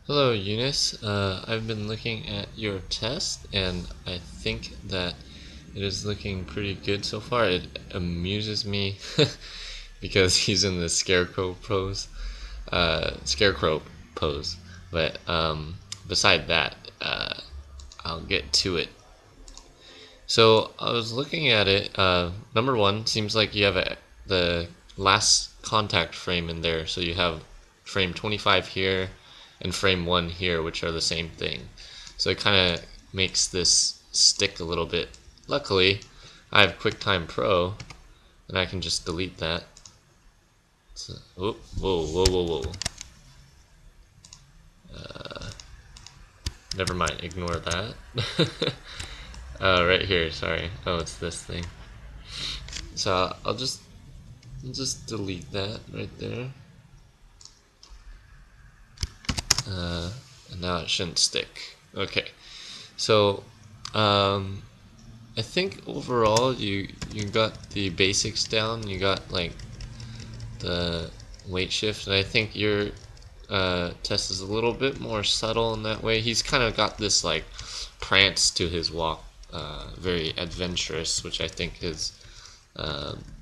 Hello, Eunice. I've been looking at your test, and I think that it is looking pretty good so far. It amuses me because he's in the scarecrow pose. But beside that, I'll get to it. So I was looking at it. Number one seems like you have the last contact frame in there. So you have frame 25 here and frame 1 here, which are the same thing. So it kind of makes this stick a little bit. Luckily, I have QuickTime Pro, and I can just delete that. So, oh, whoa. Never mind, ignore that. Right here, sorry. Oh, it's this thing. So I'll just delete that right there. And now it shouldn't stick. Okay, so I think overall you got the basics down. You got like the weight shift, and I think your test is a little bit more subtle in that way. He's kind of got this like prance to his walk, very adventurous, which I think is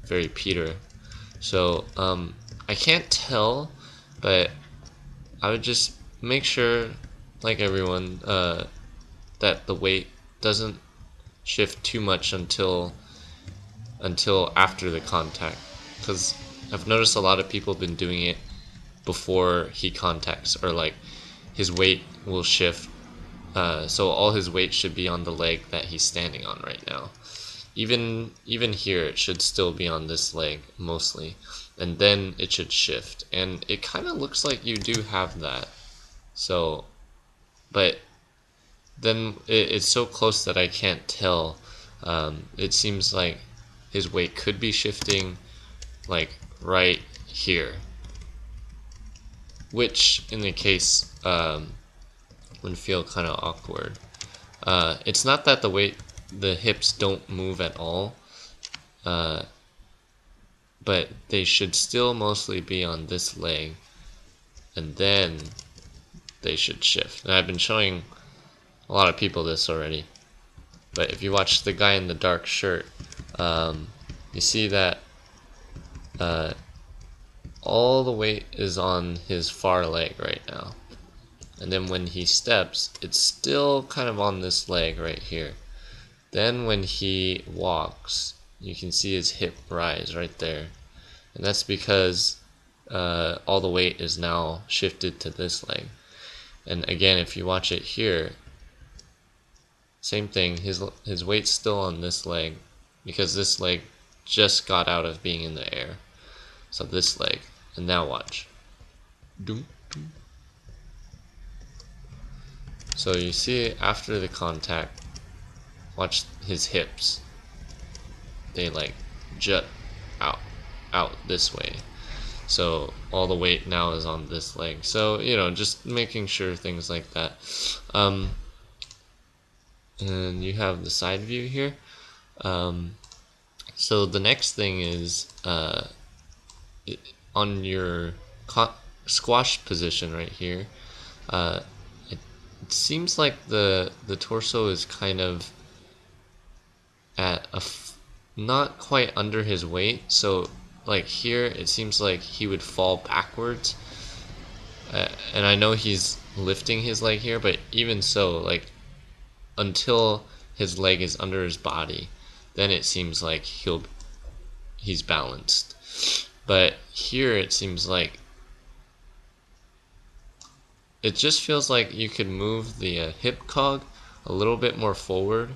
very Peter. So I can't tell, but I would just make sure, like everyone, that the weight doesn't shift too much until after the contact, because I've noticed a lot of people have been doing it before he contacts, or like his weight will shift, so all his weight should be on the leg that he's standing on right now. Even here, it should still be on this leg mostly, and then it should shift. And it kind of looks like you do have that. So, but then it's so close that I can't tell. It seems like his weight could be shifting like right here, which in the case would feel kind of awkward. It's not that the hips don't move at all, but they should still mostly be on this leg, and then they should shift. And I've been showing a lot of people this already, but if you watch the guy in the dark shirt, you see that all the weight is on his far leg right now, and then when he steps, it's still kind of on this leg right here. Then when he walks, you can see his hip rise right there, and that's because all the weight is now shifted to this leg. And again, if you watch it here, same thing, his weight's still on this leg because this leg just got out of being in the air. So this leg, and now watch. So you see after the contact, watch his hips. They like jut out this way. So all the weight now is on this leg. So, just making sure things like that. And you have the side view here. So the next thing is on your squash position right here. It seems like the torso is kind of at not quite under his weight. So like here, it seems like he would fall backwards. And I know he's lifting his leg here, but even so, like until his leg is under his body, then it seems like he's balanced. But here it seems like it just feels like you could move the hip cog a little bit more forward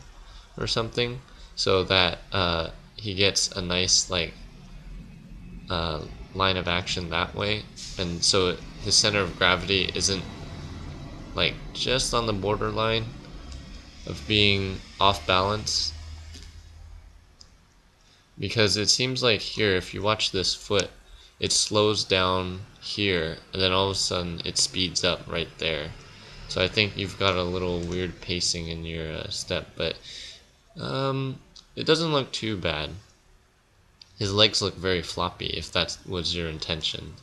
or something, so that he gets a nice like line of action that way, and so his center of gravity isn't like just on the borderline of being off balance. Because it seems like here, if you watch this foot, it slows down here, and then all of a sudden it speeds up right there. So I think you've got a little weird pacing in your step, but it doesn't look too bad. His legs look very floppy, if that was your intention.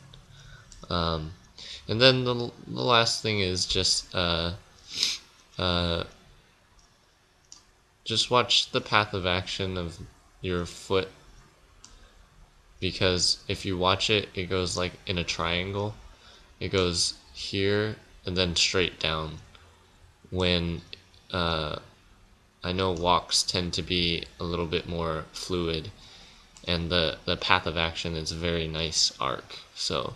And then the last thing is uh, just watch the path of action of your foot, because if you watch it, it goes like in a triangle. It goes here and then straight down. When I know walks tend to be a little bit more fluid, and the path of action is a very nice arc. So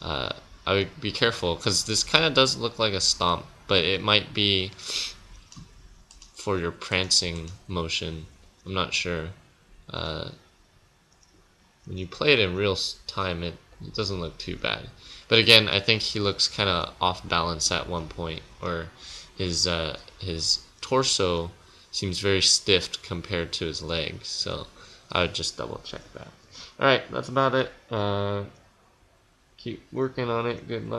uh, I would be careful, because this kind of does look like a stomp, but it might be for your prancing motion. I'm not sure. Uh, when you play it in real time, it doesn't look too bad. But again, I think he looks kind of off balance at one point, or his torso seems very stiff compared to his legs. So I would just double check that. All right, that's about it. Keep working on it. Good luck.